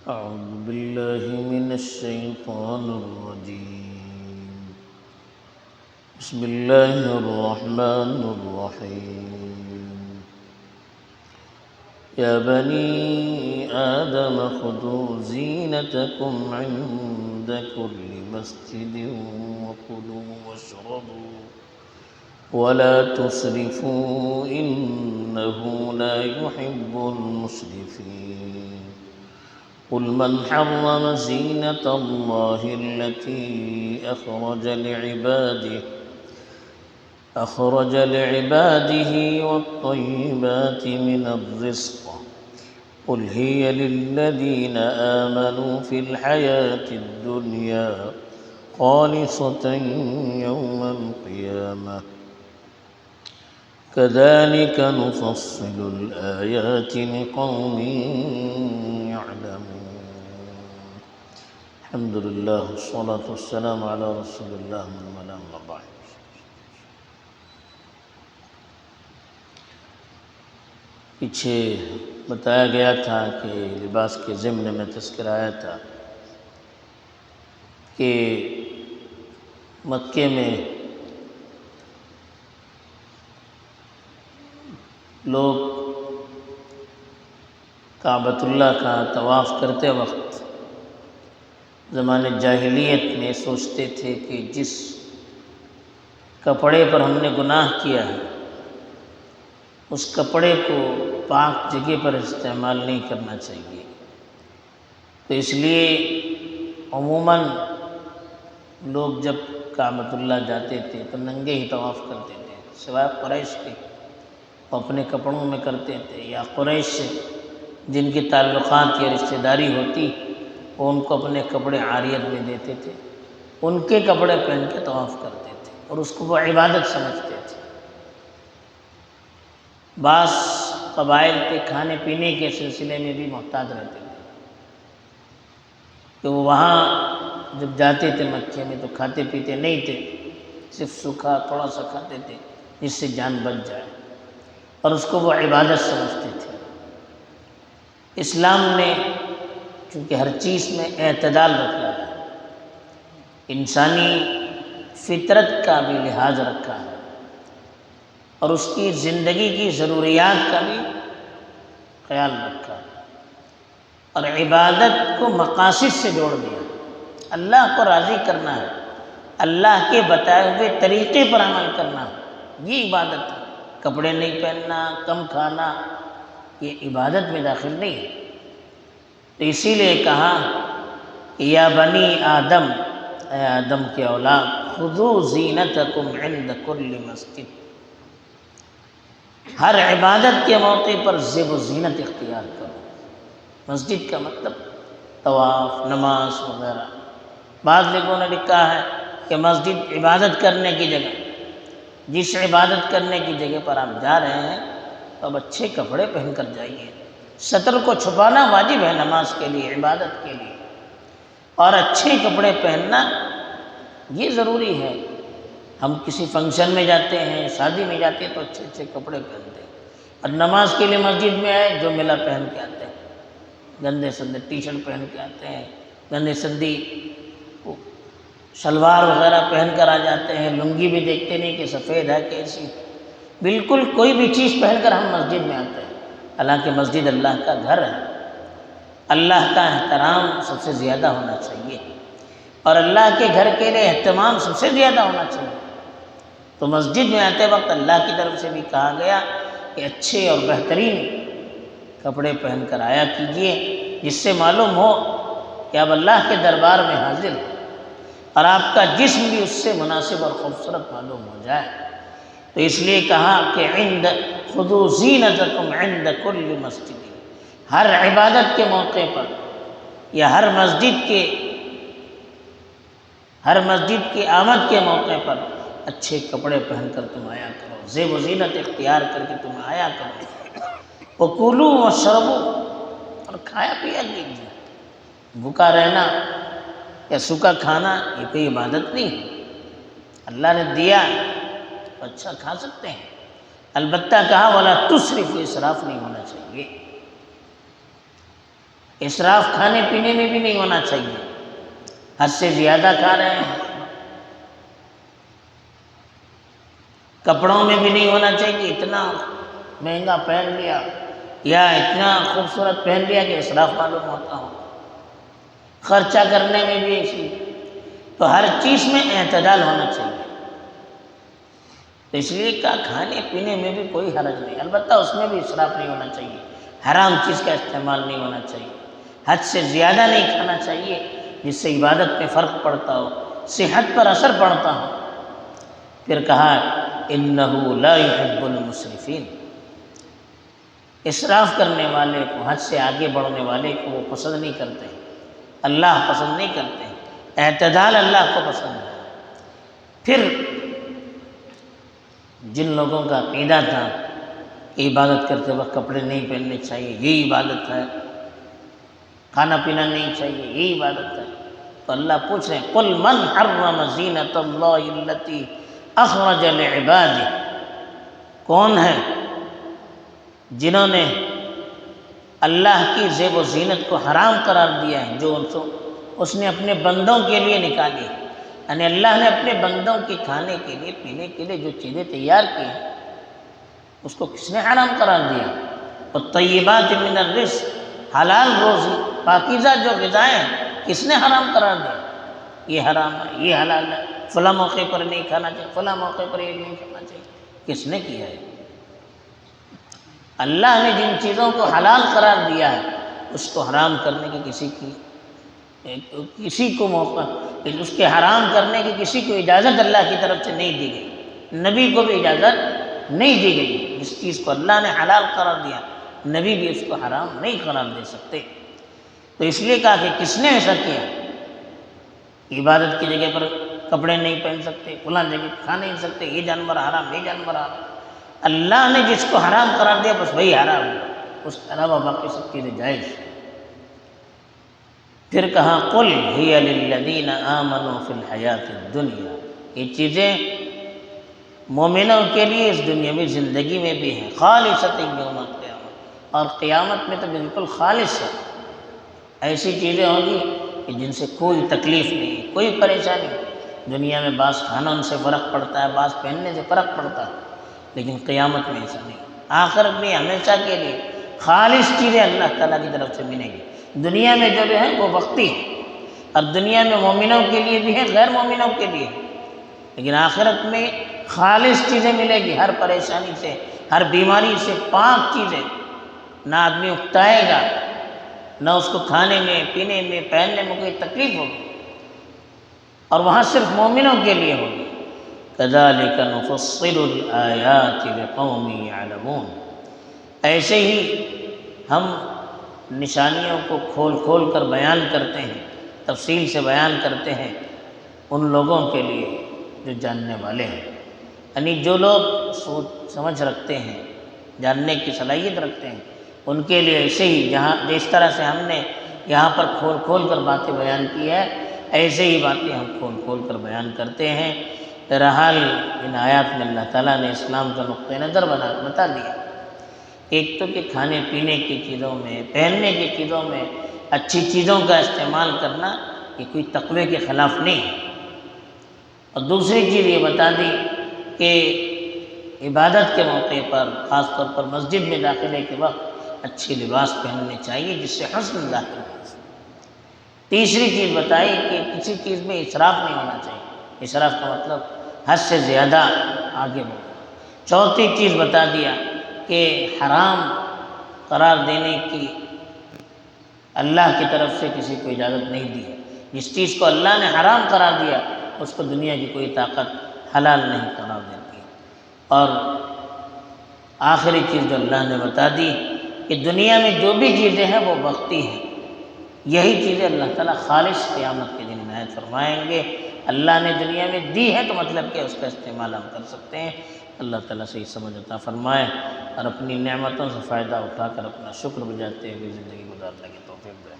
أعوذ بالله من الشيطان الرجيم. بسم الله الرحمن الرحيم. يا بني آدم خذوا زينتكم عند كل مسجد وكلوا واشربوا ولا تسرفوا إنه لا يحب المسرفين. قل من حرم زينة الله التي أخرج لعباده والطيبات من الرزق قل هي للذين آمنوا في الحياة الدنيا خالصة يوم القيامة كذلك نفصل الآيات لقوم يعلمون. الحمد لله والصلاة والسلام على رسول الله أما بعد. پیچھے بتایا گیا تھا کہ لباس کے ضمن میں تذکرہ آیا تھا کہ مکے میں لوگ کعبۃ اللہ کا طواف کرتے وقت زمانے جاہلیت میں سوچتے تھے کہ جس کپڑے پر ہم نے گناہ کیا ہے اس کپڑے کو پاک جگہ پر استعمال نہیں کرنا چاہیے، تو اس لیے عموماً لوگ جب کعبۃ اللہ جاتے تھے تو ننگے ہی طواف کرتے تھے، سوائے قریش کے وہ اپنے کپڑوں میں کرتے تھے، یا قریش سے جن کے تعلقات یا رشتہ داری ہوتی وہ ان کو اپنے کپڑے عاریت میں دیتے تھے، ان کے کپڑے پہن کے طواف کرتے تھے اور اس کو وہ عبادت سمجھتے تھے۔ بعض قبائل کے کھانے پینے کے سلسلے میں بھی محتاط رہتے تھے کہ وہ وہاں جب جاتے تھے مکے میں تو کھاتے پیتے نہیں تھے، صرف سوکھا تھوڑا سا کھاتے تھے جس سے جان بچ جائے، اور اس کو وہ عبادت سمجھتے تھے۔ اسلام نے چونکہ ہر چیز میں اعتدال رکھا ہے، انسانی فطرت کا بھی لحاظ رکھا ہے اور اس کی زندگی کی ضروریات کا بھی خیال رکھا ہے، اور عبادت کو مقاصد سے جوڑ دیا۔ اللہ کو راضی کرنا ہے، اللہ کے بتائے ہوئے طریقے پر عمل کرنا ہے، یہ عبادت ہے۔ کپڑے نہیں پہننا، کم کھانا، یہ عبادت میں داخل نہیں ہے۔ تو اسی لیے کہا کہ یا بنی آدم، اے آدم کے اولاد، خذوا زینتکم عند کل مسجد، ہر عبادت کے موقع پر زیب و زینت اختیار کرو۔ مسجد کا مطلب طواف، نماز وغیرہ۔ بعض لوگوں نے لکھا ہے کہ مسجد عبادت کرنے کی جگہ، جس عبادت کرنے کی جگہ پر آپ جا رہے ہیں تو اب اچھے کپڑے پہن کر جائیے۔ سطر کو چھپانا واجب ہے نماز کے لیے، عبادت کے لیے، اور اچھے کپڑے پہننا یہ ضروری ہے۔ ہم کسی فنکشن میں جاتے ہیں، شادی میں جاتے ہیں تو اچھے اچھے کپڑے پہنتے ہیں، اور نماز کے لیے مسجد میں آئے جو ملا پہن کے آتے ہیں، گندے سندے ٹی شرٹ پہن کے آتے ہیں، گندے سندی شلوار وغیرہ پہن کر آ جاتے ہیں، لنگی بھی دیکھتے نہیں کہ سفید ہے کیسی، بالکل کوئی بھی چیز پہن کر ہم مسجد میں آتے ہیں، حالانکہ مسجد اللہ کا گھر ہے۔ اللہ کا احترام سب سے زیادہ ہونا چاہیے، اور اللہ کے گھر کے لیے اہتمام سب سے زیادہ ہونا چاہیے۔ تو مسجد میں آتے وقت اللہ کی طرف سے بھی کہا گیا کہ اچھے اور بہترین کپڑے پہن کر آیا کیجیے، جس سے معلوم ہو کہ اب اللہ کے دربار میں حاضر ہے، اور آپ کا جسم بھی اس سے مناسب اور خوبصورت معلوم ہو جائے۔ تو اس لیے کہا کہ خذوا زینتکم عند کل مسجد، ہر عبادت کے موقع پر یا ہر مسجد کی آمد کے موقع پر اچھے کپڑے پہن کر تم آیا کرو، زیب و زینت اختیار کر کے تم آیا کرو۔ وکلوا واشربوا، اور کھایا پیا کیجیے۔ بھوکا رہنا یا سوکھا کھانا یہ کوئی عبادت نہیں ہے، اللہ نے دیا تو اچھا کھا سکتے ہیں، البتہ کہا وَلَا تُسْرِفُوا، اسراف نہیں ہونا چاہیے۔ اسراف کھانے پینے میں بھی نہیں ہونا چاہیے، حد سے زیادہ کھا رہے ہیں۔ کپڑوں میں بھی نہیں ہونا چاہیے کہ اتنا مہنگا پہن لیا یا اتنا خوبصورت پہن لیا کہ اسراف معلوم ہوتا ہو۔ خرچہ کرنے میں بھی ایسی، تو ہر چیز میں اعتدال ہونا چاہیے۔ تو اس لیے کہا کھانے پینے میں بھی کوئی حرج نہیں، البتہ اس میں بھی اسراف نہیں ہونا چاہیے، حرام چیز کا استعمال نہیں ہونا چاہیے، حد سے زیادہ نہیں کھانا چاہیے جس سے عبادت پہ فرق پڑتا ہو، صحت پر اثر پڑتا ہو۔ پھر کہا اِنَّهُ لَا يُحِبُّ الْمُسْرِفِينَ، اسراف کرنے والے کو، حد سے آگے بڑھنے والے کو وہ پسند نہیں کرتے ہیں، اللہ پسند نہیں کرتے ہیں، اعتدال اللہ کو پسند ہے۔ پھر جن لوگوں کا عقیدہ تھا کہ عبادت کرتے وقت کپڑے نہیں پہننے چاہیے، یہی عبادت ہے، کھانا پینا نہیں چاہیے، یہی عبادت ہے، تو اللہ پوچھ رہے ہیں قُلْ مَنْ حَرَّمَ زِينَةَ اللَّهِ الَّتِي أَخْرَجَ لِعِبَادِهِ، کون ہے جنہوں نے اللہ کی زیب و زینت کو حرام قرار دیا ہے، جو اس نے اپنے بندوں کے لیے نکالی، یعنی اللہ نے اپنے بندوں کے کھانے کے لیے پینے کے لیے جو چیزیں تیار کی ہیں اس کو کس نے حرام قرار دیا؟ وَالطَّيِّبَاتِ مِنَ الرِّزْقِ، حلال روزی پاکیزہ جو غذائیں ہیں کس نے حرام قرار دیا؟ یہ حرام ہے، یہ حلال ہے، فلاں موقع پر نہیں کھانا چاہیے، فلاں موقع پر یہ نہیں کھانا چاہیے، کس نے کیا ہے؟ اللہ نے جن چیزوں کو حلال قرار دیا ہے اس کو حرام کرنے کی کسی کو موقع، اس کے حرام کرنے کی کسی کو اجازت اللہ کی طرف سے نہیں دی گئی، نبی کو بھی اجازت نہیں دی گئی۔ جس چیز کو اللہ نے حلال قرار دیا نبی بھی اس کو حرام نہیں قرار دے سکتے۔ تو اس لیے کہا کہ کس نے ایسا کیا؟ عبادت کی جگہ پر کپڑے نہیں پہن سکتے، فلاں جگہ کھا نہیں سکتے، یہ جانور حرام، یہ جانور حرام، اللہ نے جس کو حرام قرار دیا بس وہی حرام ہے، اس کے علاوہ باقی سب چیزیں جائز۔ پھر کہا قُلْ هِيَ لِلَّذِينَ آمَنُوا فِي الْحَيَاةِ الدُّنْيَا، یہ چیزیں مومنوں کے لیے اس دنیا میں زندگی میں بھی ہیں، خالصۃ یوم القیامہ، اور قیامت میں تو بالکل خالص ہے، ایسی چیزیں ہوں گی کہ جن سے کوئی تکلیف نہیں، کوئی پریشانی نہیں۔ دنیا میں بعض کھانوں سے فرق پڑتا ہے، بعض پہننے سے فرق پڑتا ہے، لیکن قیامت میں ایسا نہیں، آخرت میں ہمیشہ کے لیے خالص چیزیں اللہ تعالیٰ کی طرف سے ملیں گی۔ دنیا میں جو ہے وہ وقتی ہے، اور دنیا میں مومنوں کے لیے بھی ہے، غیر مومنوں کے لیے، لیکن آخرت میں خالص چیزیں ملے گی، ہر پریشانی سے، ہر بیماری سے پاک چیزیں، نہ آدمی اکتائے گا، نہ اس کو کھانے میں، پینے میں، پہننے میں کوئی تکلیف ہوگی، اور وہاں صرف مومنوں کے لیے ہوگی۔ كَذَلِكَ نُفَصِّلُ الْآيَاتِ لِقَوْمٍ يَعْلَمُونَ، ایسے ہی ہم نشانیوں کو کھول کھول کر بیان کرتے ہیں، تفصیل سے بیان کرتے ہیں ان لوگوں کے لیے جو جاننے والے ہیں، یعنی جو لوگ سوچ سمجھ رکھتے ہیں، جاننے کی صلاحیت رکھتے ہیں، ان کے لیے ایسے ہی جس طرح سے ہم نے یہاں پر کھول کھول کر باتیں بیان کی ہے، ایسے ہی باتیں ہم کھول کھول کر بیان کرتے ہیں۔ بہرحال ان آیات میں اللہ تعالیٰ نے اسلام کا نقطۂ نظر بتا دیا، ایک تو کہ کھانے پینے کی چیزوں میں، پہننے کی چیزوں میں اچھی چیزوں کا استعمال کرنا یہ کوئی تقوی کے خلاف نہیں ہے، اور دوسری چیز یہ بتا دی کہ عبادت کے موقع پر، خاص طور پر مسجد میں داخلے کے وقت اچھے لباس پہننے چاہیے جس سے حسن ظاہر ہو۔ تیسری چیز بتائی کہ کسی چیز میں اسراف نہیں ہونا چاہیے، اسراف کا مطلب حد سے زیادہ آگے بڑھنا۔ چوتھی چیز بتا دیا کہ حرام قرار دینے کی اللہ کی طرف سے کسی کو اجازت نہیں دی ہے، جس چیز کو اللہ نے حرام قرار دیا اس کو دنیا کی کوئی طاقت حلال نہیں قرار دیتی ہے۔ اور آخری چیز جو اللہ نے بتا دی کہ دنیا میں جو بھی چیزیں ہیں وہ وقتی ہیں، یہی چیزیں اللہ تعالیٰ خالص قیامت کے دن عنایت فرمائیں گے۔ اللہ نے دنیا میں دی ہے تو مطلب کہ اس کا استعمال ہم کر سکتے ہیں۔ اللہ تعالیٰ سے سمجھ عطا فرمائے اور اپنی نعمتوں سے فائدہ اٹھا کر اپنا شکر بجاتے ہوئے زندگی گزارنے کی توفیق دے۔